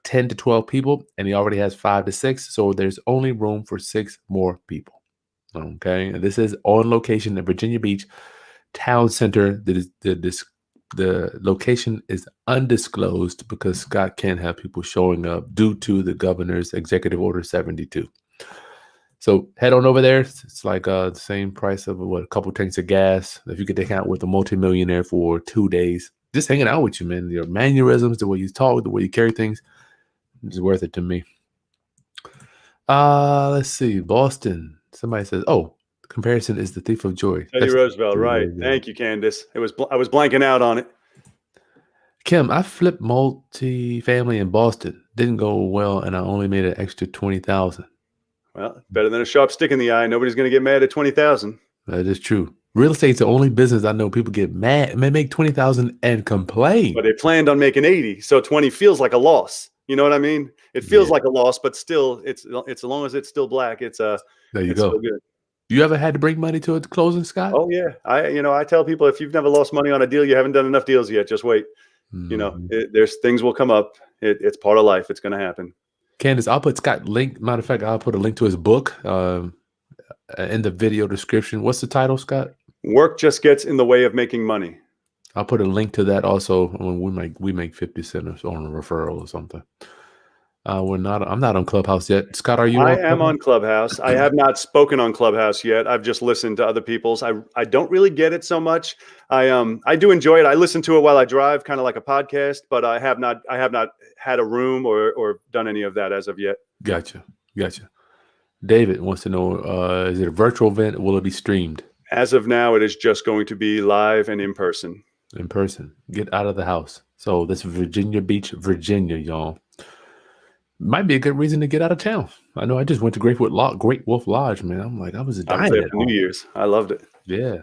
10 to 12 people, and he already has 5 to 6, so there's only room for 6 more people. Okay, and this is on location in Virginia Beach Town Center. The location is undisclosed because Scott can't have people showing up due to the governor's executive order 72. So head on over there. It's like the same price of a couple tanks of gas. If you could take out with a multimillionaire for 2 days, just hanging out with you, man. Your mannerisms, the way you talk, the way you carry things. It's worth it to me. Let's see. Boston. Somebody says, oh, comparison is the thief of joy. Teddy Roosevelt, right. Thank you, Candace. I was blanking out on it. Kim, I flipped multi-family in Boston. Didn't go well, and I only made an extra 20,000. Well, better than a sharp stick in the eye. Nobody's going to get mad at 20,000. That is true. Real estate's the only business I know people get mad and they make 20,000 and complain. But they planned on making 80, so 20 feels like a loss. You know what I mean? It feels like a loss, but still, it's as long as it's still black, it's There you it's go. still good. You ever had to bring money to a closing, Scott? Oh yeah, I tell people, if you've never lost money on a deal, you haven't done enough deals yet. Just wait. There's things will come up. It's part of life. It's going to happen. Candace, I'll put Scott link. Matter of fact, I'll put a link to his book in the video description. What's the title, Scott? Work just gets in the way of making money. I'll put a link to that also when we make 50 cents on a referral or something. I'm not on Clubhouse yet. Scott, are you? I am on Clubhouse. I have not spoken on Clubhouse yet. I've just listened to other people's. I don't really get it so much. I do enjoy it. I listen to it while I drive, kind of like a podcast, but I have not had a room or done any of that as of yet. Gotcha. David wants to know, is it a virtual event or will it be streamed? As of now, it is just going to be live and in person. In person. Get out of the house. So this is Virginia Beach, Virginia, y'all. Might be a good reason to get out of town. I know I just went to Great Wolf Lodge, man. I'm like, I was dying there for New Year's. I loved it. Yeah.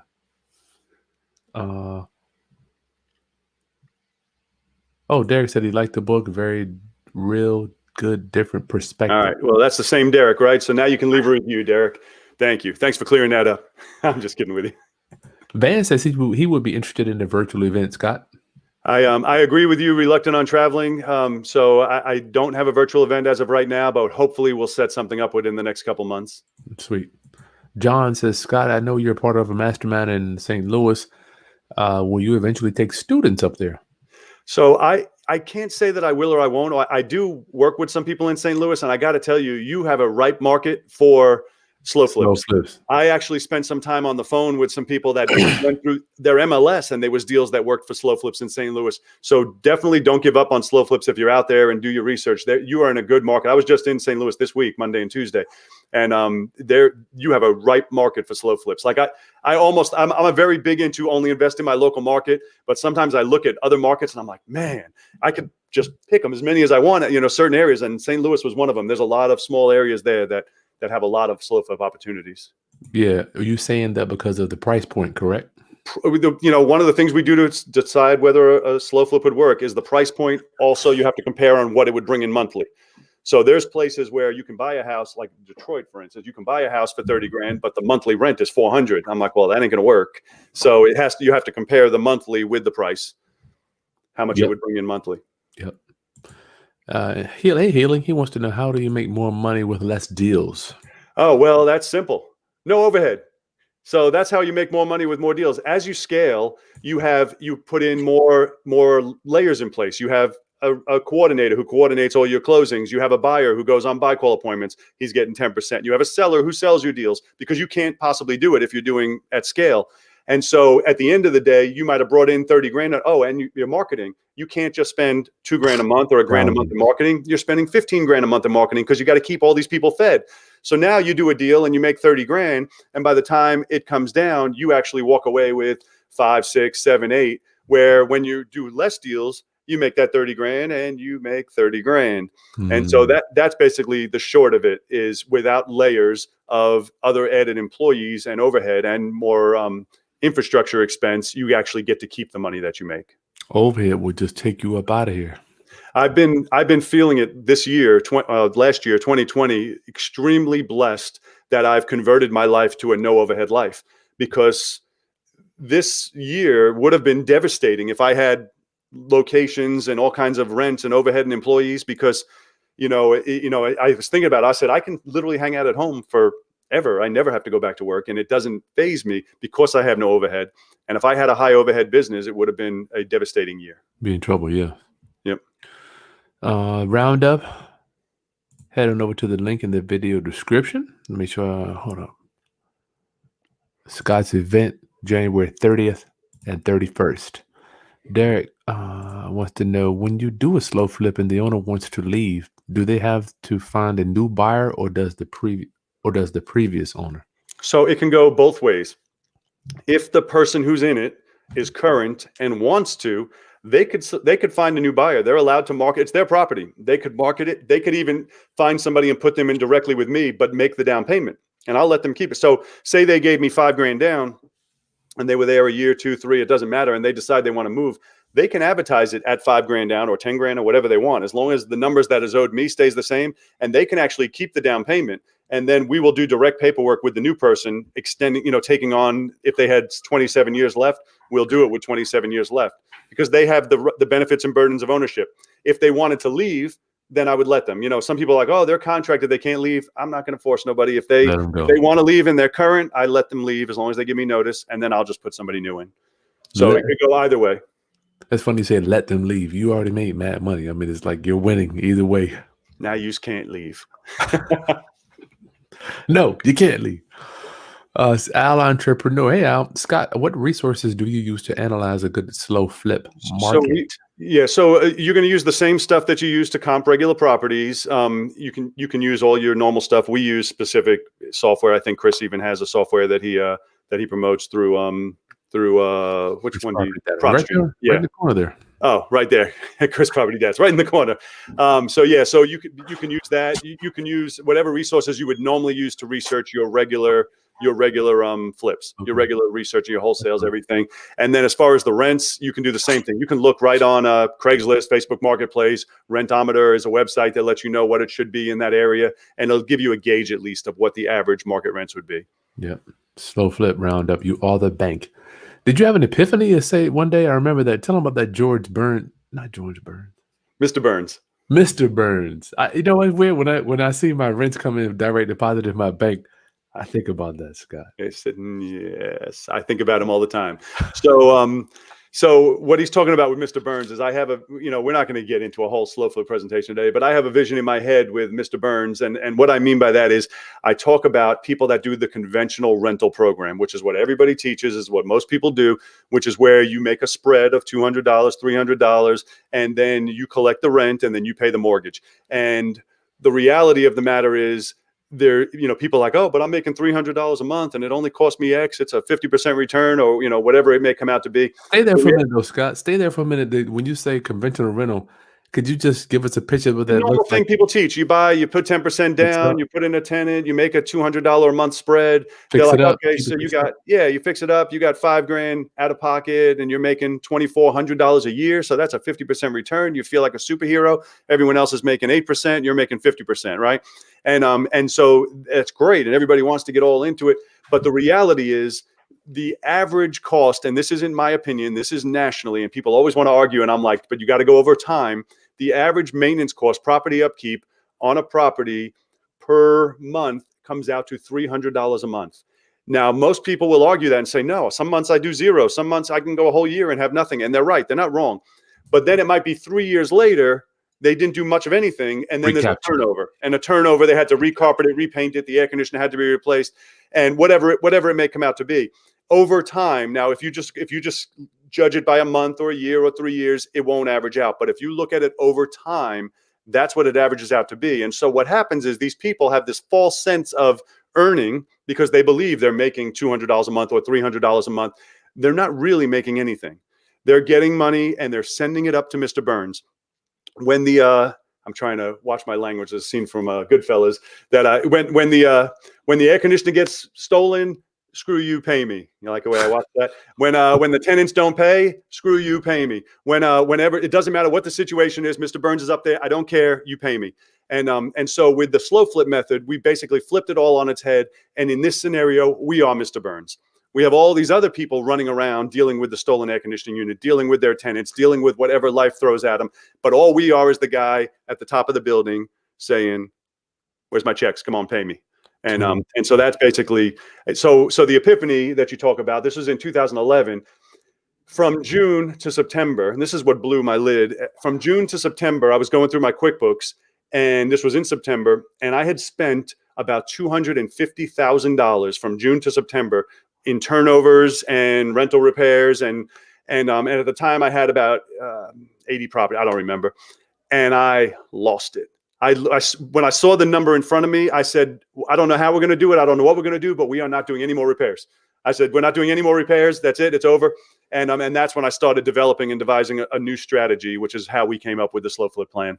Derek said he liked the book. Very real, good, different perspective. All right. Well, that's the same Derek, right? So now you can leave a review, Derek. Thank you. Thanks for clearing that up. I'm just kidding with you. Van says he would be interested in a virtual event, Scott. I agree with you, reluctant on traveling. So I don't have a virtual event as of right now, but hopefully we'll set something up within the next couple months. Sweet. John says, Scott, I know you're part of a mastermind in St. Louis. Will you eventually take students up there? So I can't say that I will or I won't. I do work with some people in St. Louis, and I got to tell you, you have a ripe market for slow flips. I actually spent some time on the phone with some people that went through their MLS, and there was deals that worked for slow flips in St. Louis. So definitely don't give up on slow flips if you're out there, and do your research. You are in a good market. I was just in St. Louis this week, Monday and Tuesday, and there you have a ripe market for slow flips. Like I'm a very big into only invest in my local market, but sometimes I look at other markets and I'm like, man, I could just pick them as many as I want. Certain areas, and St. Louis was one of them. There's a lot of small areas there that have a lot of slow flip opportunities. Yeah. Are you saying that because of the price point, correct? One of the things we do to decide whether a slow flip would work is the price point. Also, you have to compare on what it would bring in monthly. So there's places where you can buy a house, like Detroit, for instance, you can buy a house for 30 grand, but the monthly rent is 400. I'm like, well, that ain't going to work. So you have to compare the monthly with the price, how much it would bring in monthly. Yep. Healing. He wants to know, how do you make more money with less deals? Oh, well, that's simple. No overhead. So that's how you make more money with more deals. As you scale, you put in more layers in place. You have a coordinator who coordinates all your closings. You have a buyer who goes on buy call appointments. He's getting 10%. You have a seller who sells your deals, because you can't possibly do it if you're doing at scale. And so at the end of the day, you might have brought in 30 grand. And you're marketing. You can't just spend $2,000 a month or $1,000 a month in marketing. You're spending 15 grand a month in marketing, because you got to keep all these people fed. So now you do a deal and you make 30 grand. And by the time it comes down, you actually walk away with 5, 6, 7, 8, where when you do less deals, you make that 30 grand and you make 30 grand. And so that's basically the short of it, is without layers of other added employees and overhead and more infrastructure expense, you actually get to keep the money that you make. Overhead would just take you up out of here. I've been feeling it this year, last year, 2020, extremely blessed that I've converted my life to a no overhead life, because this year would have been devastating if I had locations and all kinds of rents and overhead and employees, because, I was thinking about it. I said, I can literally hang out at home forever. I never have to go back to work, and it doesn't faze me because I have no overhead. And if I had a high overhead business, it would have been a devastating year. Be in trouble. Yeah. Yep. Roundup. Head on over to the link in the video description. Let me show. Hold up. Scott's event, January 30th and 31st. Derek wants to know, when you do a slow flip and the owner wants to leave, do they have to find a new buyer, or does the previous owner? So it can go both ways. If the person who's in it is current and wants to, they could find a new buyer. They're allowed to market. It's their property. They could market it. They could even find somebody and put them in directly with me, but make the down payment, and I'll let them keep it. So say they gave me $5,000 down, and they were there a year, 2, 3, it doesn't matter, and they decide they want to move. They can advertise it at $5,000 down or $10,000 or whatever they want, as long as the numbers that is owed me stays the same, and they can actually keep the down payment. And then we will do direct paperwork with the new person, extending, taking on, if they had 27 years left, we'll do it with 27 years left, because they have the benefits and burdens of ownership. If they wanted to leave, then I would let them. Some people are like, oh, they're contracted, they can't leave. I'm not going to force nobody. If they want to leave and they're current, I let them leave as long as they give me notice, and then I'll just put somebody new in. So it could go either way. That's funny you say let them leave. You already made mad money. I mean, it's like you're winning either way. Now you just can't leave. No, you can't leave. Al Entrepreneur. Hey, Al. Scott, what resources do you use to analyze a good slow flip market? So you're going to use the same stuff that you use to comp regular properties. You can use all your normal stuff. We use specific software. I think Chris even has a software that he promotes through which one? Right in the corner there. Oh, right there. Chris Property Dads, right in the corner. So you can use that. You can use whatever resources you would normally use to research your regular flips, your regular research, your wholesales, everything. And then as far as the rents, you can do the same thing. You can look right on Craigslist, Facebook Marketplace. Rentometer is a website that lets you know what it should be in that area, and it'll give you a gauge at least of what the average market rents would be. Yeah. Slow flip roundup. You are the bank. Did you have an epiphany to say one day? I remember that. Tell them about that Mr. Burns. Mr. Burns. You know what's weird? When I see my rents come in direct deposit in my bank, I think about that, Scott. I said, yes, I think about him all the time. So what he's talking about with Mr. Burns is I have we're not going to get into a whole slow flip presentation today, but I have a vision in my head with Mr. Burns. And what I mean by that is I talk about people that do the conventional rental program, which is what everybody teaches, is what most people do, which is where you make a spread of $200, $300, and then you collect the rent and then you pay the mortgage. And the reality of the matter is, people are like, oh, but I'm making $300 a month and it only cost me X. It's a 50% return, or, whatever it may come out to be. Stay there for a minute though, Scott. Stay there for a minute. When you say conventional rental, could you just give us a picture of what that looks like? People teach. You put 10% down, you put in a tenant, you make a $200 a month spread. They're like, okay, so you fix it up. You got $5,000 out of pocket and you're making $2,400 a year. So that's a 50% return. You feel like a superhero. Everyone else is making 8%. You're making 50%, right? And so that's great. And everybody wants to get all into it. But the reality is, the average cost, and this isn't my opinion, this is nationally, and people always want to argue, and I'm like, but you got to go over time. The average maintenance cost, property upkeep on a property per month comes out to $300 a month. Now, most people will argue that and say, no, some months I do zero. Some months I can go a whole year and have nothing. And they're right. They're not wrong. But then it might be 3 years later, they didn't do much of anything. And then there's a turnover. And a turnover, they had to recarpet it, repaint it. The air conditioner had to be replaced, and whatever it may come out to be. Over time, now, if you just judge it by a month or a year or 3 years, it won't average out. But if you look at it over time, that's what it averages out to be. And so what happens is these people have this false sense of earning because they believe they're making $200 a month or $300 a month. They're not really making anything. They're getting money and they're sending it up to Mr. Burns. When I'm trying to watch my language, as seen from Goodfellas, that when the air conditioner gets stolen, screw you, pay me. You like the way I watch that? When the tenants don't pay, screw you, pay me. Whenever, it doesn't matter what the situation is, Mr. Burns is up there, I don't care, you pay me. And so with the slow flip method, we basically flipped it all on its head. And in this scenario, we are Mr. Burns. We have all these other people running around dealing with the stolen air conditioning unit, dealing with their tenants, dealing with whatever life throws at them. But all we are is the guy at the top of the building saying, where's my checks? Come on, pay me. And so that's basically, so the epiphany that you talk about, this was in 2011, from June to September, and this is what blew my lid. From June to September, I was going through my QuickBooks, and this was in September, and I had spent about $250,000 from June to September in turnovers and rental repairs. And at the time I had about 80 property, I don't remember. And I lost it. When I saw the number in front of me, I said, I don't know how we're going to do it. I don't know what we're going to do, but we are not doing any more repairs. I said, we're not doing any more repairs. That's it. It's over. And that's when I started developing and devising a new strategy, which is how we came up with the slow flip plan.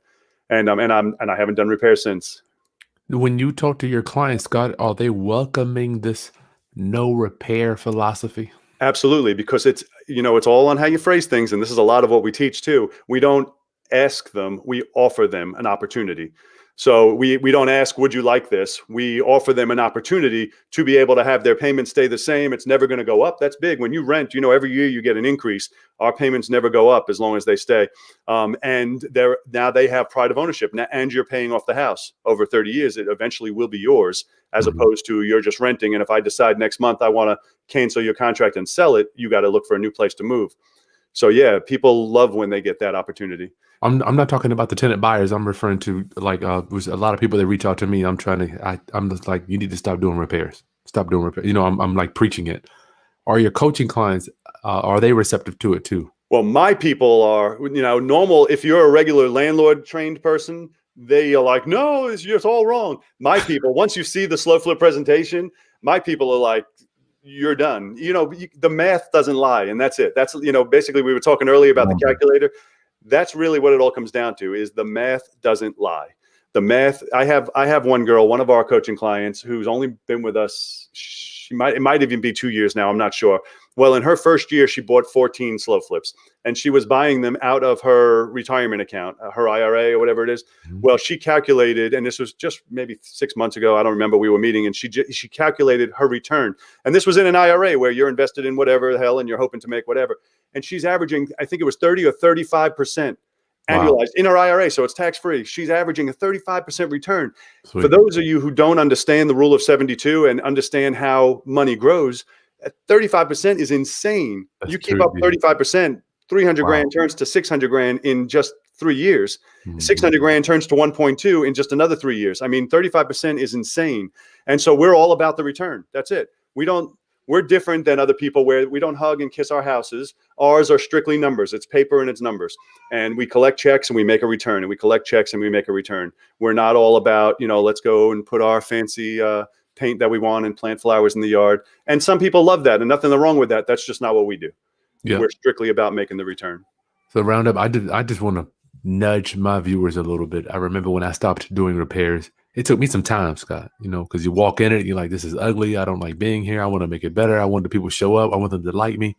And I haven't done repairs since. When you talk to your clients, Scott, are they welcoming this no repair philosophy? Absolutely, because it's all on how you phrase things, and this is a lot of what we teach too. We don't ask them, we offer them an opportunity. So we don't ask, would you like this? We offer them an opportunity to be able to have their payments stay the same. It's never going to go up. That's big. When you rent, every year you get an increase. Our payments never go up as long as they stay. And now they have pride of ownership. Now, and you're paying off the house over 30 years. It eventually will be yours, as opposed to you're just renting. And if I decide next month I want to cancel your contract and sell it, you got to look for a new place to move. So yeah, people love when they get that opportunity. I'm not talking about the tenant buyers. I'm referring to there's a lot of people that reach out to me. I'm just like, you need to stop doing repairs. Stop doing repairs. I'm like preaching it. Are your coaching clients, are they receptive to it too? Well, my people are, normal. If you're a regular landlord trained person, they are like, no, it's all wrong. My people, once you see the slow flip presentation, my people are like, you're done. The math doesn't lie, and that's it. That's, basically we were talking earlier about the calculator. That's really what it all comes down to, is the math doesn't lie. The math, I have one girl, one of our coaching clients, who's only been with us, it might even be 2 years now, I'm not sure. Well, in her first year, she bought 14 slow flips, and she was buying them out of her retirement account, her IRA or whatever it is. Well, she calculated, and this was just maybe 6 months ago, I don't remember, we were meeting, and she calculated her return. And this was in an IRA where you're invested in whatever the hell and you're hoping to make whatever. And she's averaging, I think it was 30 or 35% annualized in her IRA. So it's tax-free. She's averaging a 35% return. Sweet. For those of you who don't understand the rule of 72 and understand how money grows, 35% is insane. That's you keep true, up 35%, 300 grand turns to 600 grand in just 3 years. 600 grand turns to 1.2 in just another 3 years. I mean, 35% is insane. And so we're all about the return. That's it. We're different than other people where we don't hug and kiss our houses. Ours are strictly numbers. It's paper and it's numbers. And we collect checks and we make a return, and we collect checks and we make a return. We're not all about, let's go and put our fancy paint that we want and plant flowers in the yard. And some people love that, and nothing wrong with that. That's just not what we do. Yeah. We're strictly about making the return. So roundup, I just want to nudge my viewers a little bit. I remember when I stopped doing repairs, it took me some time, Scott, because you walk in it and you're like, this is ugly. I don't like being here. I want to make it better. I want the people to show up. I want them to like me.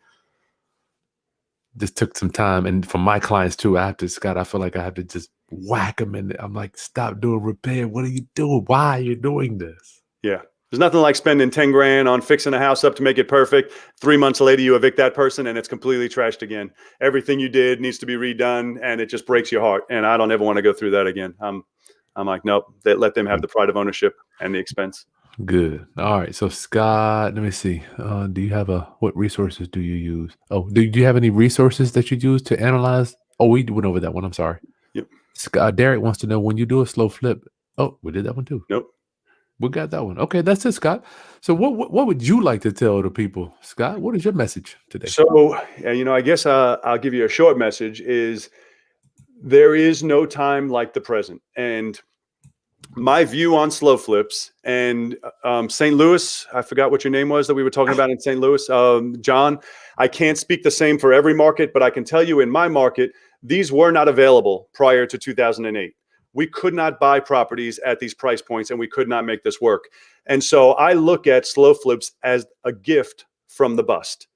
This took some time. And for my clients too, I feel like I have to just whack them in it. I'm like, stop doing repair. What are you doing? Why are you doing this? Yeah. There's nothing like spending 10 grand on fixing a house up to make it perfect. 3 months later, you evict that person and it's completely trashed again. Everything you did needs to be redone, and it just breaks your heart. And I don't ever want to go through that again. I'm like, nope, let them have the pride of ownership and the expense. Good. All right. So Scott, let me see. Do you have what resources do you use? Oh, do you have any resources that you use to analyze? Oh, we went over that one. I'm sorry. Yep. Scott, Derek wants to know, when you do a slow flip. Oh, we did that one too. Nope. We got that one. Okay, that's it, Scott. So what would you like to tell the people, Scott? What is your message today? So, I guess I'll give you a short message is there is no time like the present. And my view on slow flips and St. Louis, I forgot what your name was that we were talking about in St. Louis, John, I can't speak the same for every market, but I can tell you in my market, these were not available prior to 2008. We could not buy properties at these price points, and we could not make this work. And so I look at slow flips as a gift from the bust.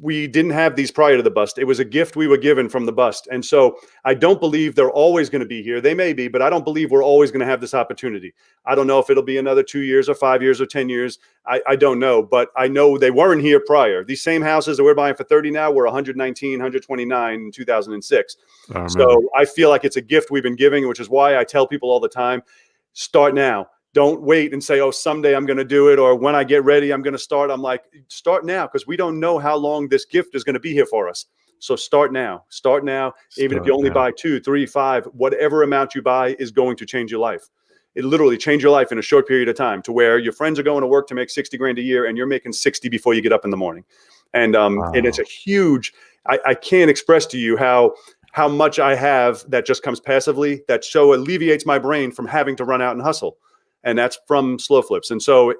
We didn't have these prior to the bust. It was a gift we were given from the bust. And so I don't believe they're always going to be here. They may be, but I don't believe we're always going to have this opportunity. I don't know if it'll be another 2 years or 5 years or 10 years. I don't know, but I know they weren't here prior. These same houses that we're buying for 30 now were 119, 129 in 2006. So I feel like it's a gift we've been giving, which is why I tell people all the time, start now. Don't wait and say, oh, someday I'm going to do it, or when I get ready, I'm going to start. I'm like, start now, because we don't know how long this gift is going to be here for us. So start now. Start now. Even if you only buy 2, 3, 5, whatever amount you buy is going to change your life. It literally changed your life in a short period of time, to where your friends are going to work to make 60 grand a year and you're making 60 before you get up in the morning. And and it's a huge, I can't express to you how much I have that just comes passively, that so alleviates my brain from having to run out and hustle. And that's from slow flips. And so,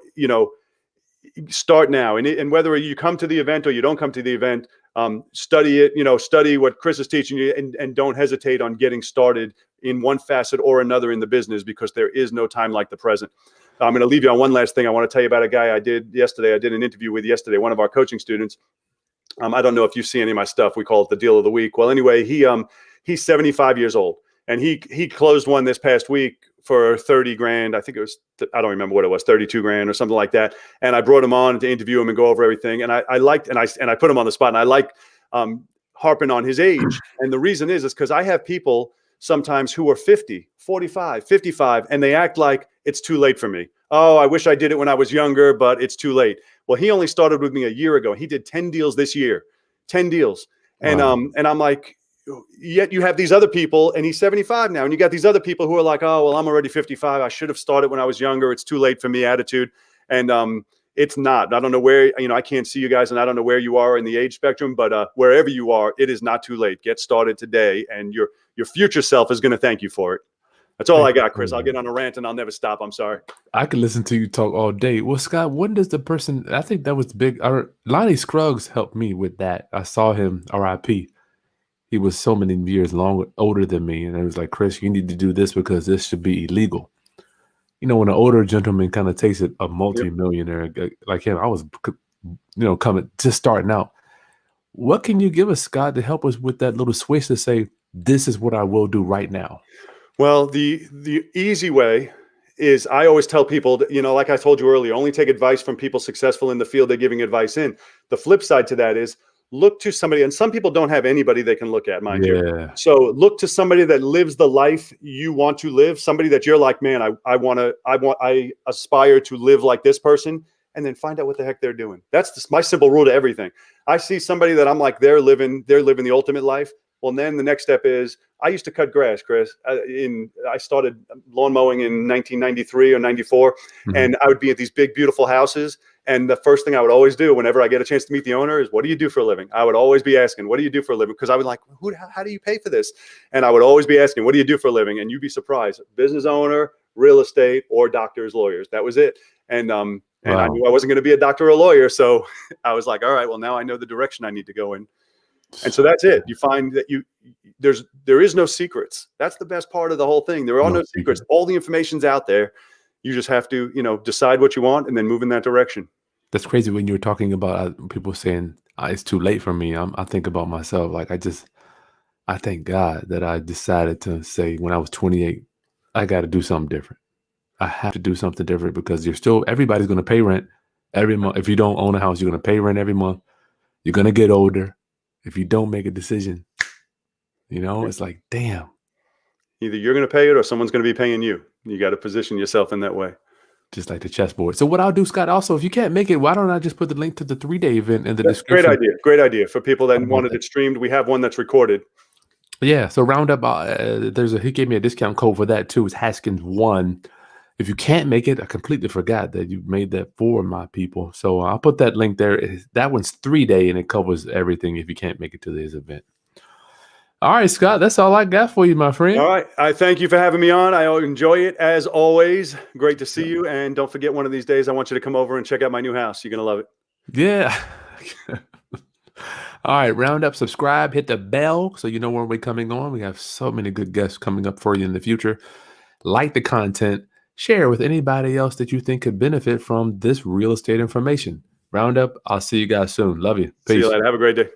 start now. And whether you come to the event or you don't come to the event, study it, study what Chris is teaching you, and don't hesitate on getting started in one facet or another in the business, because there is no time like the present. I'm going to leave you on one last thing. I want to tell you about a guy I did yesterday. I did an interview with yesterday, one of our coaching students. I don't know if you see any of my stuff. We call it the deal of the week. Well, anyway, he's 75 years old, and he closed one this past week for 30 grand. I think it was, I don't remember what it was, 32 grand or something like that. And I brought him on to interview him and go over everything. And I put him on the spot, and I like harping on his age. And the reason is because I have people sometimes who are 50, 45, 55, and they act like it's too late for me. Oh, I wish I did it when I was younger, but it's too late. Well, he only started with me a year ago. He did 10 deals this year, 10 deals. And, Wow. and I'm like, yet you have these other people, and he's 75 now. And you got these other people who are like, oh, well, I'm already 55. I should have started when I was younger. It's too late for me attitude. And it's not. I don't know where, I can't see you guys, and I don't know where you are in the age spectrum, but wherever you are, it is not too late. Get started today, and your future self is going to thank you for it. That's all I got, Chris. I'll get on a rant and I'll never stop. I'm sorry. I could listen to you talk all day. Well, Scott, when does the person, I think that was big. Lonnie Scruggs helped me with that. I saw him, RIP. He was so many years older than me. And I was like, Chris, you need to do this because this should be illegal. When an older gentleman kind of takes it, a multimillionaire like him, I was, coming, just starting out. What can you give us, Scott, to help us with that little switch to say, this is what I will do right now? Well, the easy way is, I always tell people that, like I told you earlier, only take advice from people successful in the field they're giving advice in. The flip side to that is look to somebody, and some people don't have anybody they can look at, mind you. So look to somebody that lives the life you want to live, somebody that you're like, man, I aspire to live like this person, and then find out what the heck they're doing. That's my simple rule to everything. I see somebody that I'm like, they're living the ultimate life. Well, then the next step is, I used to cut grass, Chris. I started lawn mowing in 1993 or 94, and I would be at these big, beautiful houses. And the first thing I would always do whenever I get a chance to meet the owner is, what do you do for a living? I would always be asking, what do you do for a living? Because I would like, how do you pay for this? And I would always be asking, what do you do for a living? And you'd be surprised. Business owner, real estate, or doctors, lawyers. That was it. And I knew I wasn't going to be a doctor or a lawyer. So I was like, all right, well, now I know the direction I need to go in. And so that's it. You find that there is no secrets. That's the best part of the whole thing. There are no secrets. All the information's out there. You just have to, decide what you want and then move in that direction. That's crazy. When you were talking about people saying it's too late for me, I think about myself. Like, I thank God that I decided to say, when I was 28, I got to do something different. I have to do something different, because everybody's going to pay rent every month. If you don't own a house, you're going to pay rent every month. You're going to get older. If you don't make a decision, it's like, damn. Either you're going to pay it or someone's going to be paying you. You got to position yourself in that way. Just like the chessboard. So what I'll do, Scott, also, if you can't make it, why don't I just put the link to the 3-day event in the description? Great idea. For people that wanted it streamed, we have one that's recorded. Yeah. So Roundup, he gave me a discount code for that too. It's Haskins1. If you can't make it, I completely forgot that you made that for my people. So I'll put that link there. That one's 3-day, and it covers everything if you can't make it to this event. All right, Scott, that's all I got for you, my friend. All right. I thank you for having me on. I enjoy it as always. Great to see you. And don't forget, one of these days, I want you to come over and check out my new house. You're going to love it. Yeah. All right. Roundup, subscribe, hit the bell so you know when we're coming on. We have so many good guests coming up for you in the future. Like the content. Share with anybody else that you think could benefit from this real estate information. Roundup, I'll see you guys soon. Love you. Peace. See you later. Have a great day.